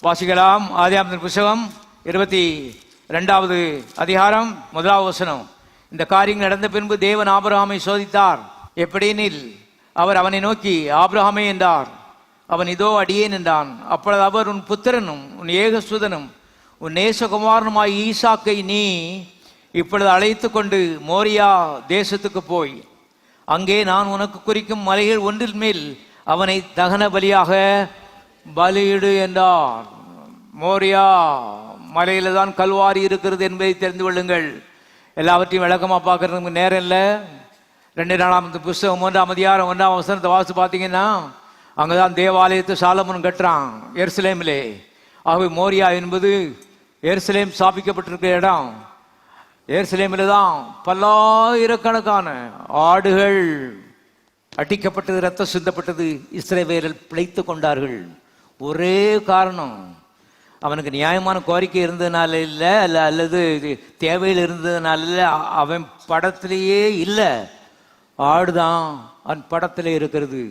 வாசிக்கலாம். ஆதியாகமத்தின் புத்தகம் 22வது அதிகாரம் 1வது வசனம். இந்த காரியங்கள் நடந்த பின்பு தேவன் ஆபிரகாமை சோதித்தார். எப்படியெனில் அவர் அவனை நோக்கி, ஆபிரகாமே என்றார். அவன், இதோ அடியேன் என்றான். அப்பொழுது அவர், உன் புத்திரனும் உன் ஏகசுதனும் உன் நேசகுமாரனுமாய் ஈசாக்கை நீ இப்பொழுது அழைத்து கொண்டு மோரியா தேசத்துக்கு போய் அங்கே நான் உனக்கு குறிக்கும் மலைகள் ஒன்றின் மேல் அவனை தகன பலியாக பலியிடு என்றார். மோரியா மலையில தான் கல்வாரி இருக்கிறது என்பதை தெரிந்து கொள்ளுங்கள். எல்லாவற்றையும் விளக்கமாக பார்க்கறதுக்கு நேரம் இல்லை. 2 நாளாகமத்தின் புத்தகம் 1ஆம் அதிகாரம் 1ஆம் வசனத்தை வாசி பார்த்தீங்கன்னா, அங்கதான் தேவாலயத்தை சாலமோன் கட்டுறான் எருசலேமிலே. ஆகவே மோரியா என்பது எருசலேம் ஸ்தாபிக்கப்பட்டிருக்கிற இடம். எருசலேமில் தான் பல்லாயிரக்கணக்கான ஆடுகள் அடிக்கப்பட்டது, ரத்தம் சிந்தப்பட்டது. இஸ்ரவேலர் பிழைத்து கொண்டார்கள். ஒரே காரணம், அவனுக்கு நியாயமான கோரிக்கை இருந்ததுனால இல்லை, அல்லது தேவையில் இருந்ததுனால இல்லை. அவன் படத்திலேயே இல்லை, ஆடுதான் அவன் படத்திலே இருக்கிறது.